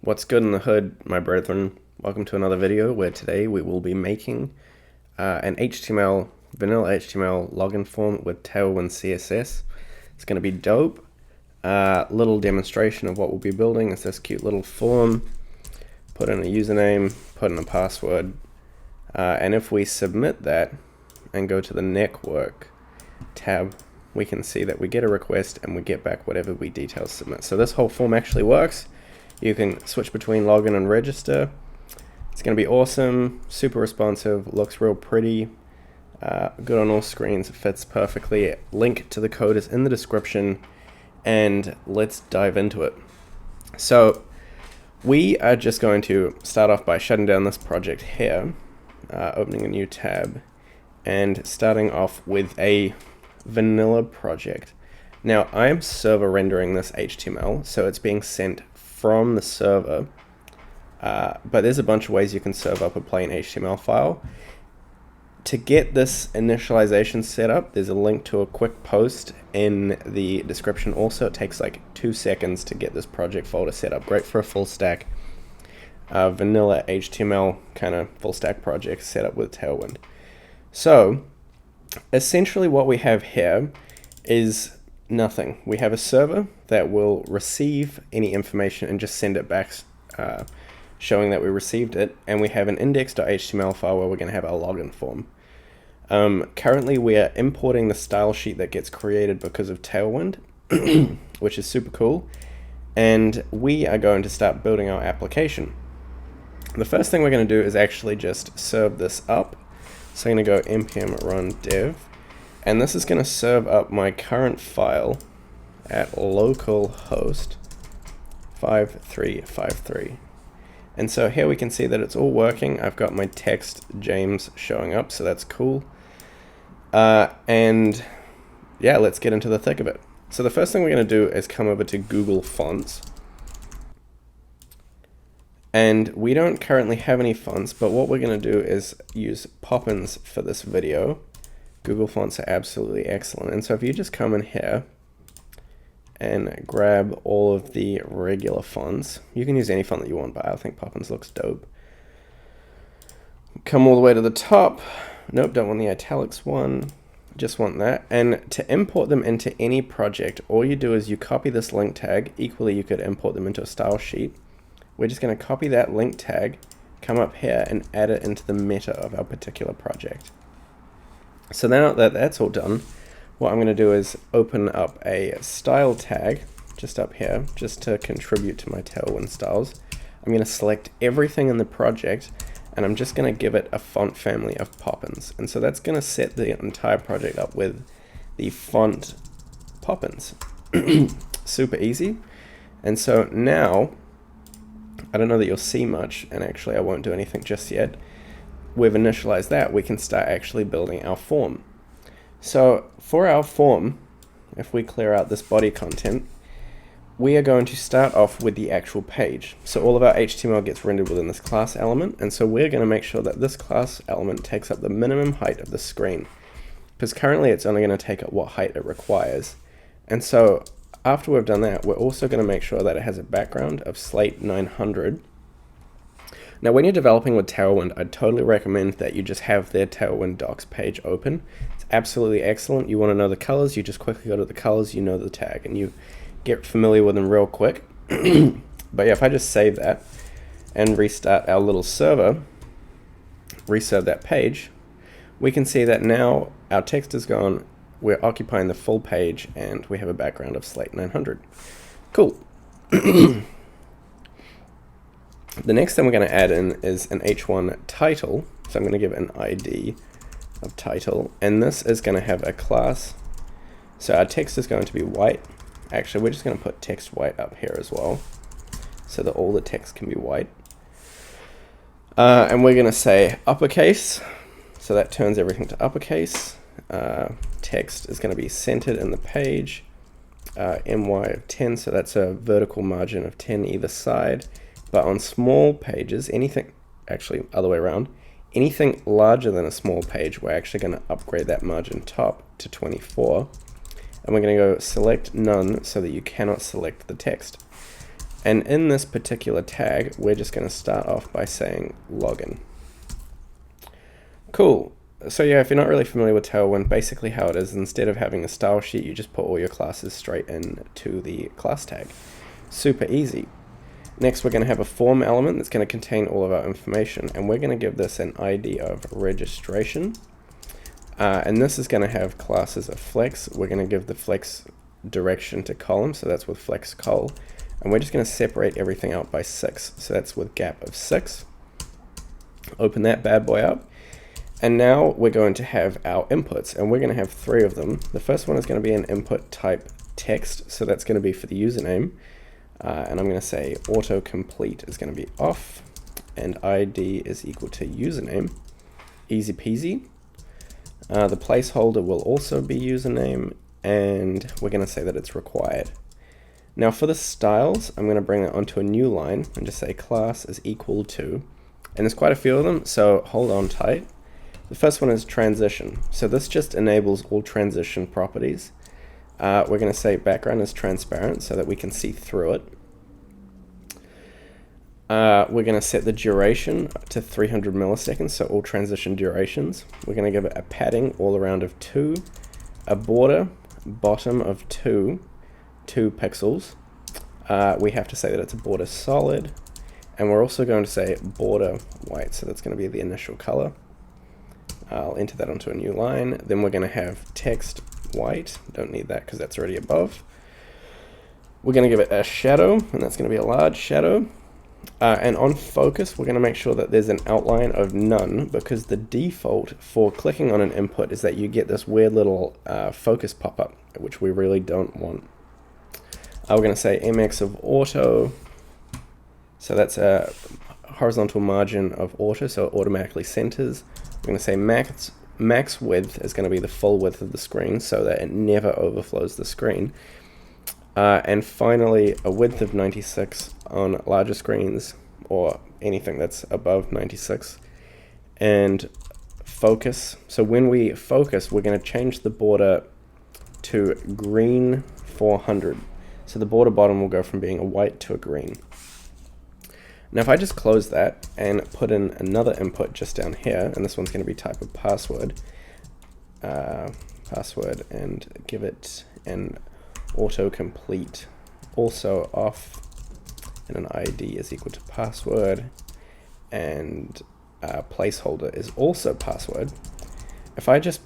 What's good in the hood, my brethren? Welcome to another video where today we will be making an vanilla HTML login form with TailwindCSS. It's going to be dope. Little demonstration of what we'll be building. It's this cute little form. Put in a username, put in a password, and if we submit that and go to the network tab, we can see that we get a request and we get back whatever we details submit. So this whole form actually works. You can switch between login and register. It's going to be awesome, super responsive, looks real pretty, good on all screens, fits perfectly. Link to the code is in the description, and let's dive into it. So we are just going to start off by shutting down this project here, opening a new tab, and starting off with a vanilla project. Now I am server rendering this HTML, so it's being sent from the server, but there's a bunch of ways you can serve up a plain HTML file. To get this initialization set up, there's a link to a quick post in the description. Also, it takes like 2 seconds to get this project folder set up. Great for a full stack vanilla HTML kind of full stack project set up with Tailwind. So essentially what we have here is nothing. We have a server that will receive any information and just send it back showing that we received it, and we have an index.html file where we're going to have our login form. Currently we are importing the style sheet that gets created because of Tailwind, which is super cool, and we are going to start building our application. The first thing we're going to do is actually just serve this up. So I'm going to go npm run dev, and this is going to serve up my current file at localhost 5353. And so here we can see that it's all working. I've got my text James showing up, so that's cool. And yeah, let's get into the thick of it. So the first thing we're going to do is come over to Google Fonts. And we don't currently have any fonts, but what we're going to do is use Poppins for this video. Google Fonts are absolutely excellent. And so if you just come in here and grab all of the regular fonts, you can use any font that you want, but I think Poppins looks dope. Come all the way to the top. Nope, don't want the italics one. Just want that. And to import them into any project, all you do is you copy this link tag. Equally, you could import them into a style sheet. We're just going to copy that link tag, come up here and add it into the meta of our particular project. So now that that's all done, what I'm going to do is open up a style tag just up here, just to contribute to my Tailwind styles. I'm going to select everything in the project, and I'm just going to give it a font family of Poppins. And so that's going to set the entire project up with the font Poppins. Super easy. And so now, I don't know that you'll see much, and actually I won't do anything just yet. We've initialized that, we can start actually building our form. So for our form, if we clear out this body content, we are going to start off with the actual page. So all of our HTML gets rendered within this class element, and so we're going to make sure that this class element takes up the minimum height of the screen, because currently it's only going to take up what height it requires. And so after we've done that, we're also going to make sure that it has a background of Slate 900. Now, when you're developing with Tailwind, I'd totally recommend that you just have their Tailwind docs page open. It's absolutely excellent. You want to know the colors, you just quickly go to the colors, you know the tag, and you get familiar with them real quick. But yeah, if I just save that and restart our little server, reserve that page, we can see that now our text is gone, we're occupying the full page, and we have a background of Slate 900. Cool. The next thing we're going to add in is an h1 title. So I'm going to give an ID of title, and this is going to have a class. So our text is going to be white. Actually, we're just going to put text white up here as well, so that all the text can be white. And we're going to say uppercase, so that turns everything to uppercase. Text is going to be centered in the page, my of 10, so that's a vertical margin of 10 either side. But on small pages, anything, actually other way around, anything larger than a small page, we're actually going to upgrade that margin top to 24. And we're going to go select none so that you cannot select the text. And in this particular tag, we're just going to start off by saying login. Cool. So yeah, if you're not really familiar with Tailwind, basically how it is, instead of having a style sheet, you just put all your classes straight into the class tag. Super easy. Next, we're going to have a form element that's going to contain all of our information, and we're going to give this an ID of registration. And this is going to have classes of flex. We're going to give the flex direction to column, so that's with flex col. And we're just going to separate everything out by 6, so that's with gap of 6. Open that bad boy up. And now we're going to have our inputs, and we're going to have 3 of them. The first one is going to be an input type text, so that's going to be for the username. And I'm going to say autocomplete is going to be off, and ID is equal to username. Easy peasy. The placeholder will also be username, and we're going to say that it's required. Now for the styles, I'm going to bring it onto a new line and just say class is equal to, and there's quite a few of them, so hold on tight. The first one is transition. So this just enables all transition properties. We're going to say background is transparent so that we can see through it. We're going to set the duration to 300 milliseconds, so all transition durations. We're going to give it a padding all around of 2, a border bottom of 2 pixels. We have to say that it's a border solid, and we're also going to say border white, so that's going to be the initial color. I'll enter that onto a new line. Then we're going to have text white. Don't need that because that's already above. We're going to give it a shadow, and that's going to be a large shadow. And on focus, we're going to make sure that there's an outline of none, because the default for clicking on an input is that you get this weird little focus pop-up, which we really don't want. We're going to say mx of auto. So that's a horizontal margin of auto, so it automatically centers. We're going to say max width is going to be the full width of the screen so that it never overflows the screen. And finally, a width of 96 on larger screens, or anything that's above 96. And focus. So when we focus, we're going to change the border to green 400. So the border bottom will go from being a white to a green. Now if I just close that and put in another input just down here, and this one's going to be type of password, and give it an autocomplete also off, and an ID is equal to password, and placeholder is also password. If I just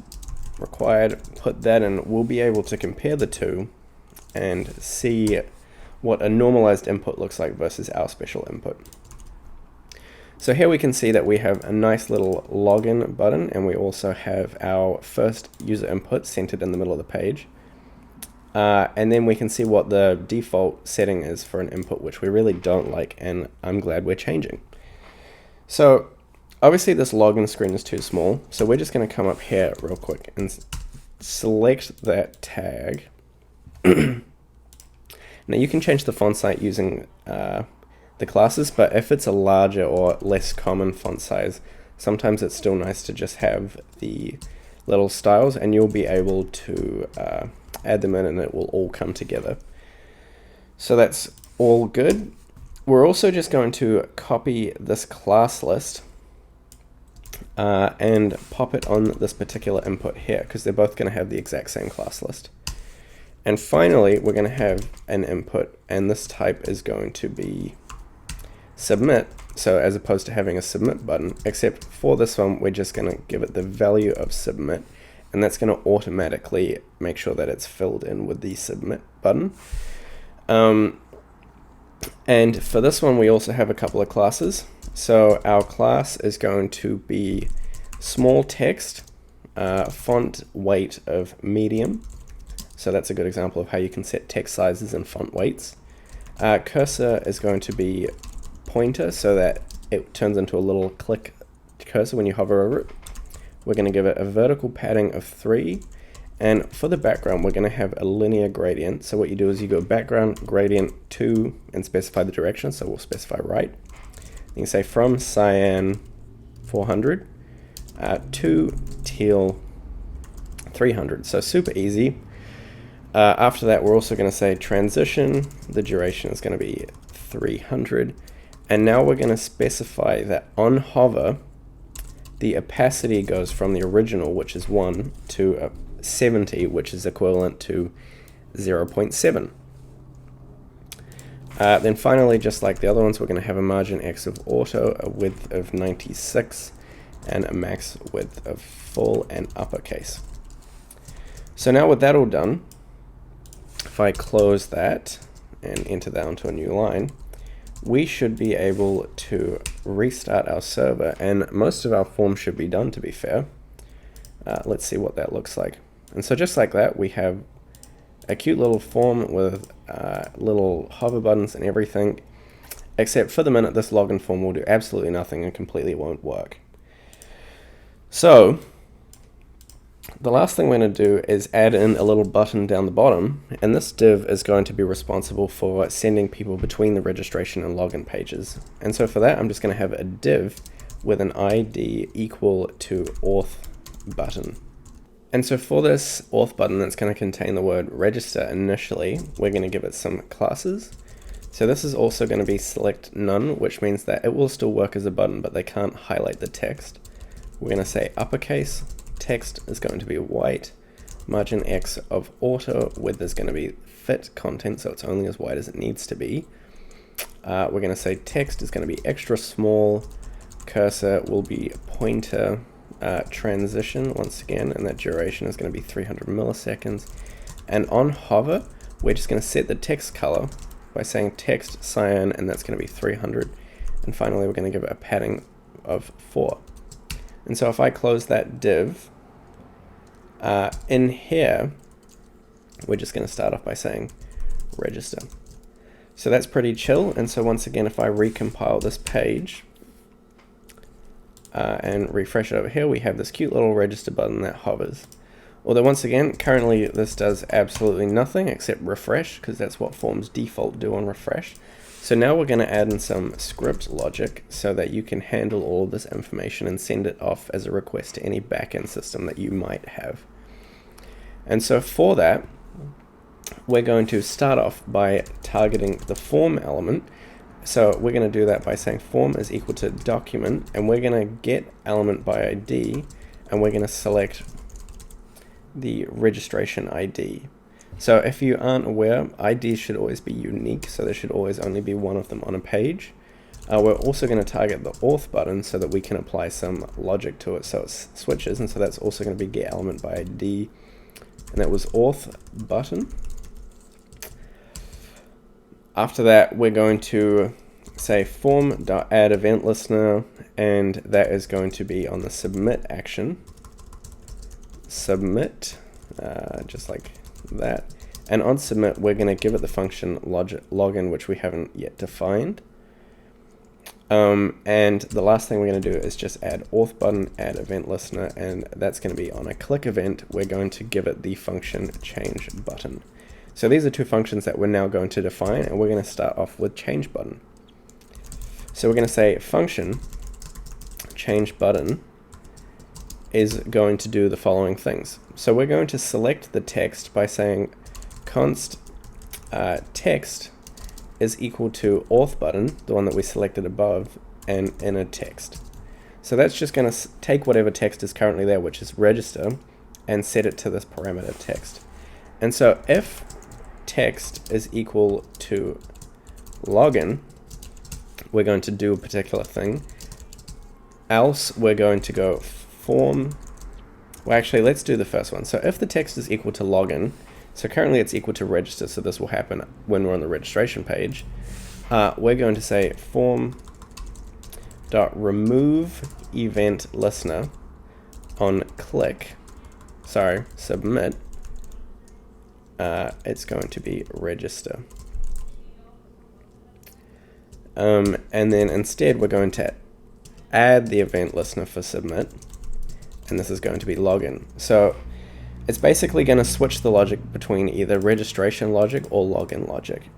required put that in, we'll be able to compare the two and see what a normalized input looks like versus our special input. So here we can see that we have a nice little login button, and we also have our first user input centered in the middle of the page. And then we can see what the default setting is for an input, which we really don't like, and I'm glad we're changing. So obviously this login screen is too small, so we're just going to come up here real quick and select that tag. Now you can change the font size using the classes, but if it's a larger or less common font size, sometimes it's still nice to just have the little styles, and you'll be able to add them in and it will all come together. So that's all good. We're also just going to copy this class list and pop it on this particular input here, because they're both going to have the exact same class list. And finally, we're going to have an input, and this type is going to be submit. So as opposed to having a submit button, except for this one, we're just going to give it the value of submit, and that's going to automatically make sure that it's filled in with the submit button. And for this one, we also have a couple of classes. So our class is going to be small text, font weight of medium. So that's a good example of how you can set text sizes and font weights. Cursor is going to be pointer, so that it turns into a little click cursor when you hover over it. We're going to give it a vertical padding of 3. And for the background, we're going to have a linear gradient. So what you do is you go background gradient 2 and specify the direction. So we'll specify right. You can say from cyan 400 to teal 300. So super easy. After that, we're also going to say transition. The duration is going to be 300. And now we're going to specify that on hover, the opacity goes from the original, which is 1, to 70, which is equivalent to 0.7. Then finally, just like the other ones, we're going to have a margin X of auto, a width of 96, and a max width of full and uppercase. So now with that all done, if I close that and enter that onto a new line, we should be able to restart our server, and most of our form should be done, to be fair. Let's see what that looks like. And so just like that, we have a cute little form with little hover buttons and everything, except for the minute this login form will do absolutely nothing and completely won't work. So the last thing we're going to do is add in a little button down the bottom, and this div is going to be responsible for sending people between the registration and login pages. And so for that, I'm just going to have a div with an ID equal to auth button. And so for this auth button that's going to contain the word register initially, we're going to give it some classes. So this is also going to be select none, which means that it will still work as a button, but they can't highlight the text. We're going to say uppercase, text is going to be white, margin X of auto, width is going to be fit content, so it's only as wide as it needs to be. We're going to say text is going to be extra small, cursor will be pointer, transition once again, and that duration is going to be 300 milliseconds. And on hover, we're just going to set the text color by saying text cyan, and that's going to be 300. And finally, we're going to give it a padding of 4. And so if I close that div, in here, we're just going to start off by saying register. So that's pretty chill. And so once again, if I recompile this page and refresh it over here, we have this cute little register button that hovers. Although once again, currently this does absolutely nothing except refresh, because that's what forms default do on refresh. So now we're going to add in some script logic so that you can handle all of this information and send it off as a request to any backend system that you might have. And so for that, we're going to start off by targeting the form element. So we're going to do that by saying form is equal to document, and we're going to get element by ID, and we're going to select the registration ID. So if you aren't aware, IDs should always be unique, so there should always only be one of them on a page. We're also going to target the auth button so that we can apply some logic to it so it switches, and so that's also going to be get element by ID, and that was auth button. After that, we're going to say form.add event listener, and that is going to be on the submit action. Submit, just like that. And on submit, we're going to give it the function login, which we haven't yet defined. And the last thing we're going to do is just add auth button, add event listener, and that's going to be on a click event. We're going to give it the function change button. So these are two functions that we're now going to define, and we're going to start off with change button. So we're going to say function change button is going to do the following things. So we're going to select the text by saying const text is equal to auth button, the one that we selected above, and inner text. So that's just going to take whatever text is currently there, which is register, and set it to this parameter text. And so if text is equal to login, we're going to do a particular thing. Else we're going to go form. Well, actually, let's do the first one. So if the text is equal to login, so currently it's equal to register, so this will happen when we're on the registration page. We're going to say form.remove event listener on click, submit, it's going to be register. And then instead we're going to add the event listener for submit, and this is going to be login. So it's basically going to switch the logic between either registration logic or login logic.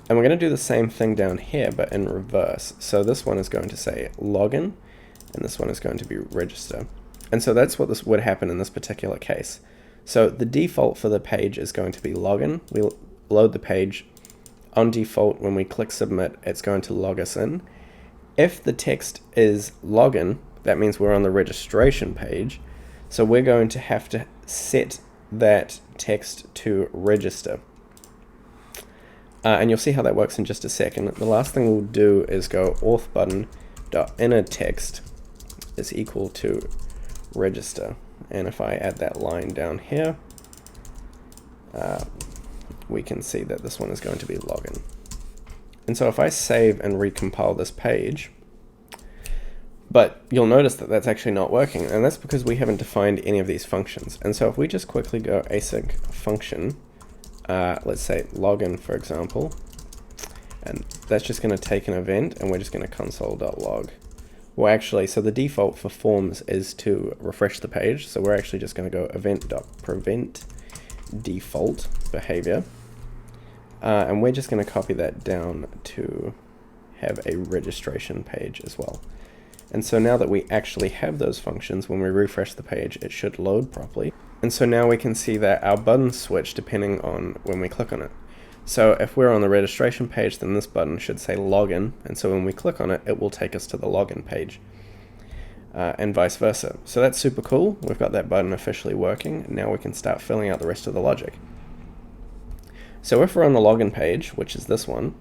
And we're going to do the same thing down here, but in reverse. So this one is going to say login, and this one is going to be register. And so that's what this would happen in this particular case. So the default for the page is going to be login. We'll load the page. On default, when we click submit, it's going to log us in. If the text is login, that means we're on the registration page. So we're going to have to set that text to register. And you'll see how that works in just a second. The last thing we'll do is go auth button dot inner text is equal to register. And if I add that line down here, we can see that this one is going to be login. And so if I save and recompile this page, but you'll notice that that's actually not working, and that's because we haven't defined any of these functions. And so if we just quickly go async function, let's say login, for example, and that's just going to take an event, and we're just going to console.log. Well, actually, so the default for forms is to refresh the page, so we're actually just going to go event.prevent default behavior, and we're just going to copy that down to have a registration page as well. And so now that we actually have those functions, when we refresh the page, it should load properly. And so now we can see that our buttons switch depending on when we click on it. So if we're on the registration page, then this button should say login, and so when we click on it, it will take us to the login page, and vice versa. So that's super cool. We've got that button officially working. Now we can start filling out the rest of the logic. So if we're on the login page, which is this one,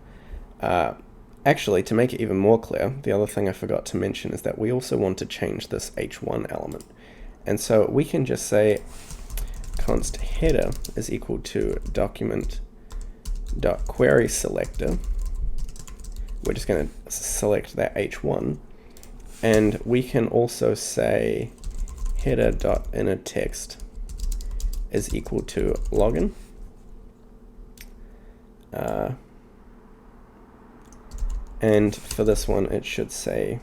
actually, to make it even more clear, the other thing I forgot to mention is that we also want to change this h1 element. And so we can just say const header is equal to document.query selector. We're just going to select that h1. And we can also say header.inner text is equal to login. And for this one, it should say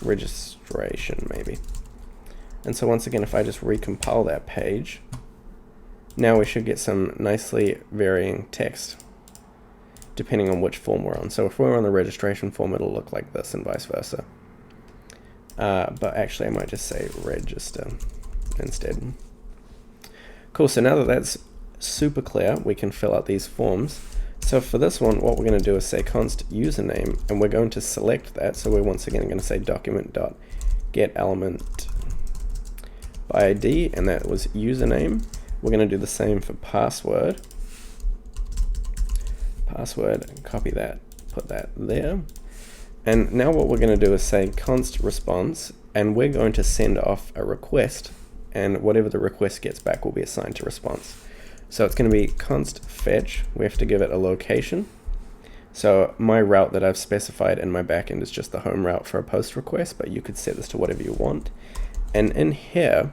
registration maybe. And so once again, if I just recompile that page, now we should get some nicely varying text depending on which form we're on. So if we're on the registration form, it'll look like this and vice versa. But actually I might just say register instead. Cool, so now that that's super clear, we can fill out these forms. So for this one, what we're going to do is say const username, and we're going to select that. So we're once again going to say document.getElement by ID, and that was username. We're going to do the same for password. Password, copy that, put that there. And now what we're going to do is say const response, and we're going to send off a request, and whatever the request gets back will be assigned to response. So it's going to be const fetch. We have to give it a location. So my route that I've specified in my backend is just the home route for a post request, but you could set this to whatever you want. And in here,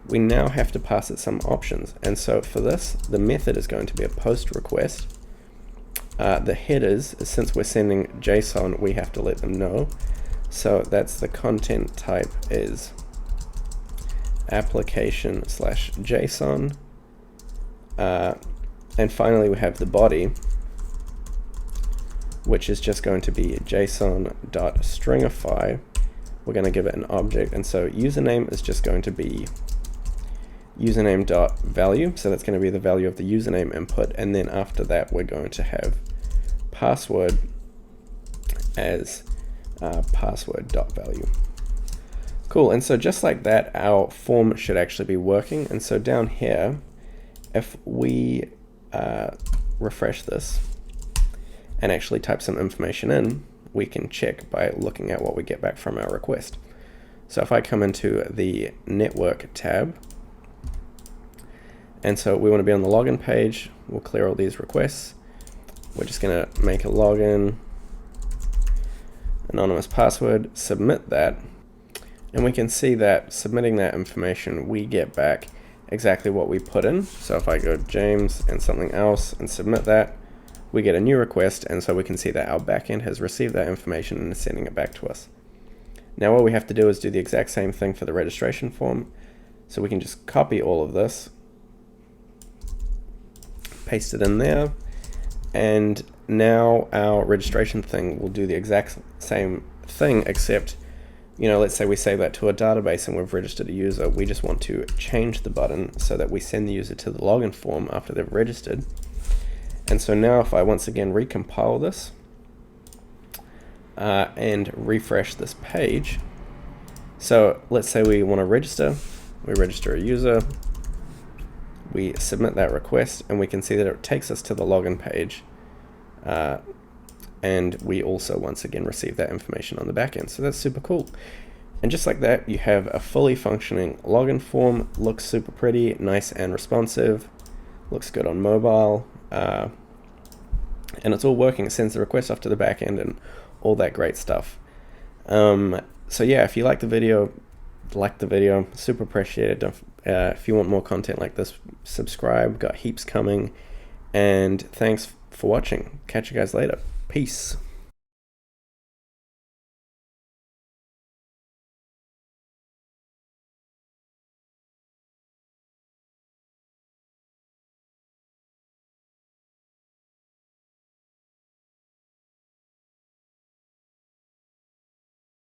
we now have to pass it some options. And so for this, the method is going to be a post request. The headers, since we're sending JSON, we have to let them know. So that's the content type is application/JSON. And finally we have the body, which is just going to be JSON.stringify. We're going to give it an object, and so username is just going to be username.value, so that's going to be the value of the username input, and then after that we're going to have password as password.value. Cool, and so just like that, our form should actually be working. And so down here, if we refresh this and actually type some information in, we can check by looking at what we get back from our request. So if I come into the network tab, and so we want to be on the login page, we'll clear all these requests. We're just going to make a login, anonymous password, submit that, and we can see that submitting that information, we get back exactly what we put in. So if I go James and something else and submit that, we get a new request, and so we can see that our backend has received that information and is sending it back to us. Now what we have to do is do the exact same thing for the registration form. So we can just copy all of this, paste it in there, and now our registration thing will do the exact same thing, except let's say we save that to a database and we've registered a user. We just want to change the button so that we send the user to the login form after they've registered. And so now if I once again recompile this and refresh this page, so let's say we want to register, we register a user, we submit that request, and we can see that it takes us to the login page. And we also once again receive that information on the back end. So that's super cool. And just like that, you have a fully functioning login form. Looks super pretty, nice and responsive. Looks good on mobile. And it's all working. It sends the request off to the back end and all that great stuff. So yeah, if you like the video, super appreciate it. If you want more content like this, subscribe. Got heaps coming. And thanks for watching. Catch you guys later. Peace.